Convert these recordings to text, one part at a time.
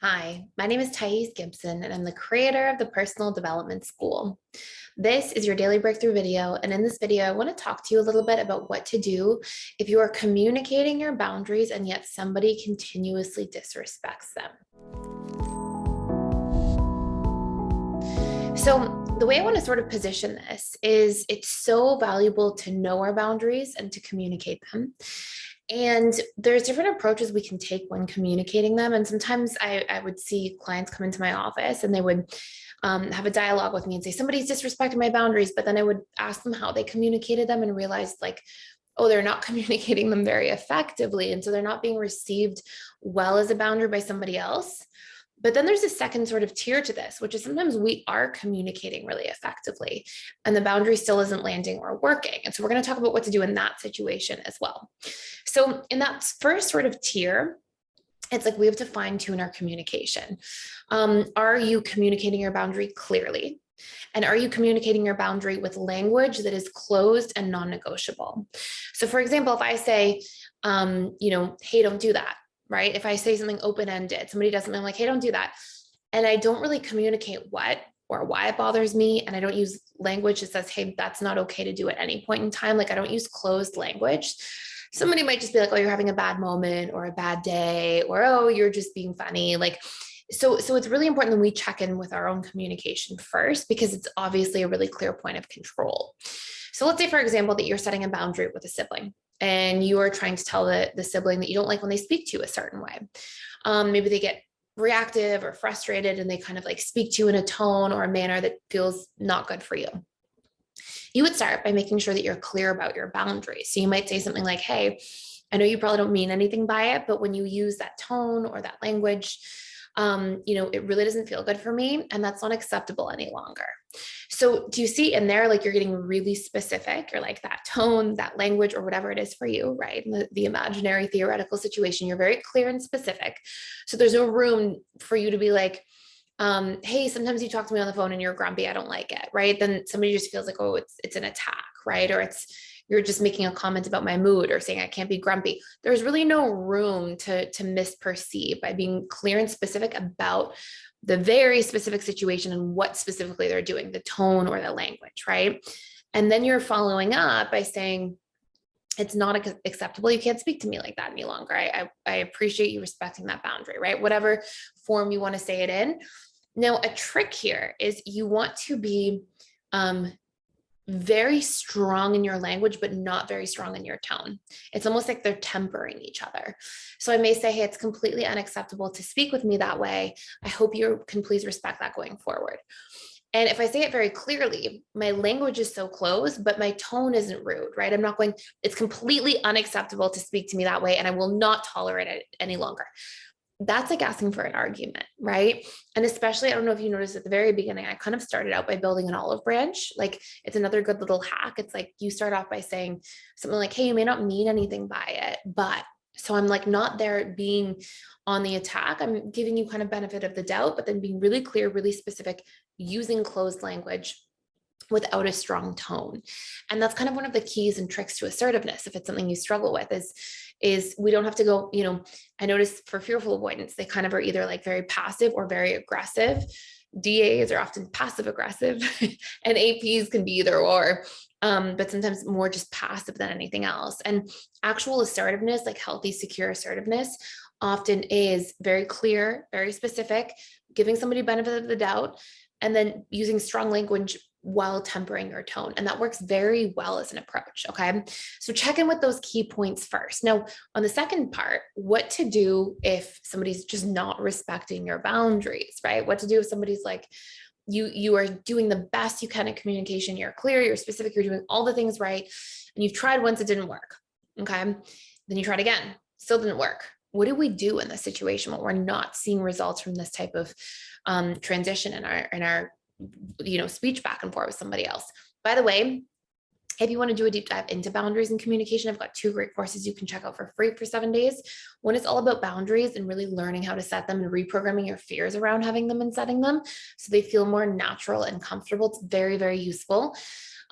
Hi, my name is Gibson, and I'm the creator of the Personal Development School. This is your daily breakthrough video, and in this video, I want to talk to you a little bit about what to do if you are communicating your boundaries and yet somebody continuously disrespects them. So, the way I want to sort of position this is it's so valuable to know our boundaries and to communicate them. And there's different approaches we can take when communicating them. And sometimes I would see clients come into my office and they would have a dialogue with me and say, somebody's disrespecting my boundaries. But then I would ask them how they communicated them and realized, like, oh, they're not communicating them very effectively. And so they're not being received well as a boundary by somebody else. But then there's a second sort of tier to this, which is sometimes we are communicating really effectively and the boundary still isn't landing or working. And so we're going to talk about what to do in that situation as well. So in that first sort of tier, it's like we have to fine tune our communication. Are you communicating your boundary clearly? And are you communicating your boundary with language that is closed and non-negotiable? So for example, if I say, hey, don't do that, right? If I say something open-ended, somebody does something like, hey, don't do that. And I don't really communicate what or why it bothers me. And I don't use language that says, hey, that's not okay to do at any point in time. Like I don't use closed language. Somebody might just be like, oh, you're having a bad moment or a bad day, or, oh, you're just being funny. Like, so it's really important that we check in with our own communication first, because it's obviously a really clear point of control. So let's say, for example, that you're setting a boundary with a sibling and you are trying to tell the sibling that you don't like when they speak to you a certain way. Maybe they get reactive or frustrated and they kind of like speak to you in a tone or a manner that feels not good for you. You would start by making sure that you're clear about your boundaries. So you might say something like, hey, I know you probably don't mean anything by it, but when you use that tone or that language, it really doesn't feel good for me, and that's not acceptable any longer. So do you see in there, like you're getting really specific, or like that tone, that language, or whatever it is for you, right? In the imaginary theoretical situation, you're very clear and specific. So there's no room for you to be like, hey, sometimes you talk to me on the phone and you're grumpy, I don't like it, right? Then somebody just feels like, oh, it's an attack, right? Or you're just making a comment about my mood or saying I can't be grumpy. There's really no room to misperceive by being clear and specific about the very specific situation and what specifically they're doing, the tone or the language, right? And then you're following up by saying, it's not acceptable. You can't speak to me like that any longer. I appreciate you respecting that boundary, right? Whatever form you want to say it in. Now, a trick here is you want to be very strong in your language, but not very strong in your tone. It's almost like they're tempering each other. So I may say, hey, it's completely unacceptable to speak with me that way. I hope you can please respect that going forward. And if I say it very clearly, my language is so close, but my tone isn't rude, right? I'm not going, it's completely unacceptable to speak to me that way, and I will not tolerate it any longer. That's like asking for an argument, right? And especially, I don't know if you noticed at the very beginning, I kind of started out by building an olive branch. Like it's another good little hack. It's like you start off by saying something like, hey, you may not mean anything by it, but so I'm like not there being on the attack. I'm giving you kind of benefit of the doubt, but then being really clear, really specific, using closed language without a strong tone. And that's kind of one of the keys and tricks to assertiveness. If it's something you struggle with, is we don't have to go, I notice for fearful avoidance, they kind of are either like very passive or very aggressive. DAs are often passive aggressive and APs can be either or, but sometimes more just passive than anything else. And actual assertiveness, like healthy, secure assertiveness, often is very clear, very specific, giving somebody benefit of the doubt, and then using strong language while tempering your tone. And that works very well as an approach. Okay. So check in with those key points first. Now, on the second part, what to do if somebody's just not respecting your boundaries, right? What to do if somebody's like, you are doing the best you can in communication. You're clear, you're specific, you're doing all the things right. And you've tried once, it didn't work. Okay. Then you tried again, still didn't work. What do we do in this situation when we're not seeing results from this type of transition in our speech back and forth with somebody else? By the way, if you want to do a deep dive into boundaries and communication, I've got 2 great courses you can check out for free for 7 days. One is all about boundaries and really learning how to set them and reprogramming your fears around having them and setting them so they feel more natural and comfortable. It's very, very useful.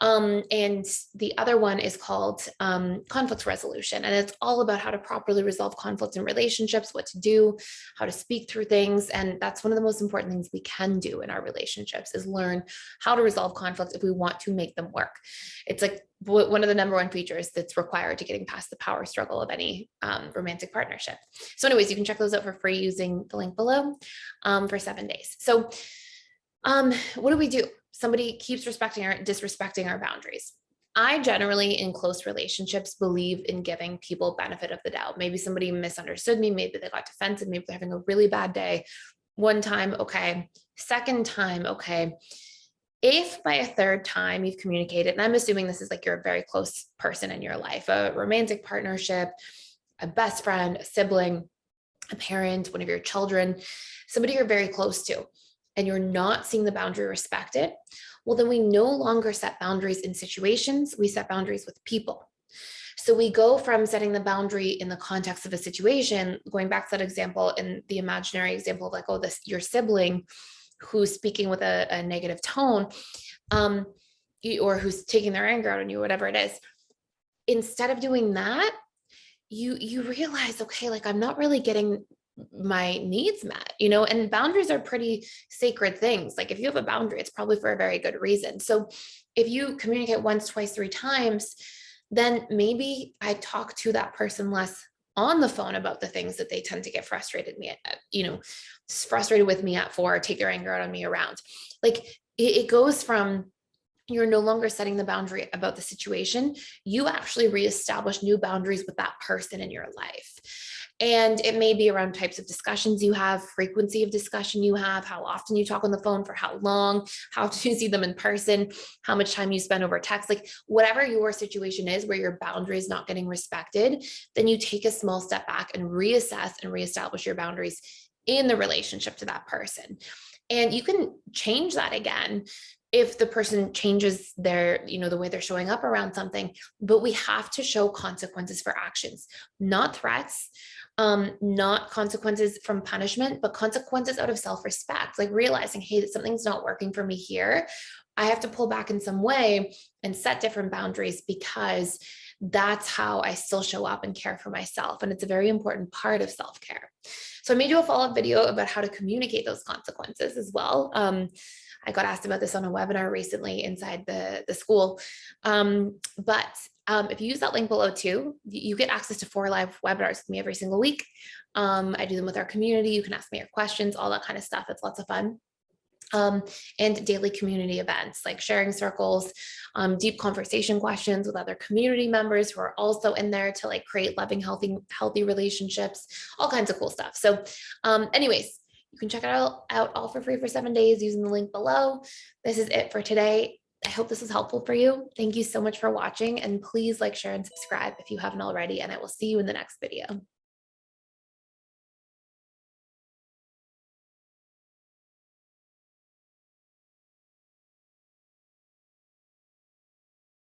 And the other one is called conflict resolution. And it's all about how to properly resolve conflict in relationships, what to do, how to speak through things. And that's one of the most important things we can do in our relationships is learn how to resolve conflict if we want to make them work. It's like one of the number one features that's required to getting past the power struggle of any romantic partnership. So anyways, you can check those out for free using the link below for 7 days. So what do we do? Somebody keeps disrespecting our boundaries. I generally, in close relationships, believe in giving people benefit of the doubt. Maybe somebody misunderstood me. Maybe they got defensive. Maybe they're having a really bad day. One time, okay. Second time, okay. If by a third time you've communicated, and I'm assuming this is like you're a very close person in your life, a romantic partnership, a best friend, a sibling, a parent, one of your children, somebody you're very close to, and you're not seeing the boundary respected, well, then we no longer set boundaries in situations, we set boundaries with people. So we go from setting the boundary in the context of a situation, going back to that example in the imaginary example of like, oh, this your sibling who's speaking with a negative tone, or who's taking their anger out on you, whatever it is. Instead of doing that, you realize, okay, like I'm not really getting my needs met, and boundaries are pretty sacred things. Like if you have a boundary, it's probably for a very good reason. So if you communicate once, twice, 3 times, then maybe I talk to that person less on the phone about the things that they tend to get frustrated with me at for, take their anger out on me around. Like it goes from you're no longer setting the boundary about the situation. You actually reestablish new boundaries with that person in your life. And it may be around types of discussions you have, frequency of discussion you have, how often you talk on the phone, for how long, how often you see them in person, how much time you spend over text, like whatever your situation is where your boundary is not getting respected, then you take a small step back and reassess and reestablish your boundaries in the relationship to that person. And you can change that again if the person changes their, the way they're showing up around something, but we have to show consequences for actions, not threats, not consequences from punishment, but consequences out of self-respect, like realizing, hey, that something's not working for me here. I have to pull back in some way and set different boundaries because that's how I still show up and care for myself. And it's a very important part of self-care. So I made you a follow-up video about how to communicate those consequences as well. I got asked about this on a webinar recently inside the school. If you use that link below too, you get access to 4 live webinars with me every single week. I do them with our community. You can ask me your questions, all that kind of stuff. It's lots of fun. And daily community events like sharing circles, deep conversation questions with other community members who are also in there to like create loving, healthy relationships, all kinds of cool stuff. So anyways, you can check it out all for free for 7 days using the link below. This is it for today. I hope this was helpful for you. Thank you so much for watching, and please like, share, and subscribe if you haven't already, and I will see you in the next video.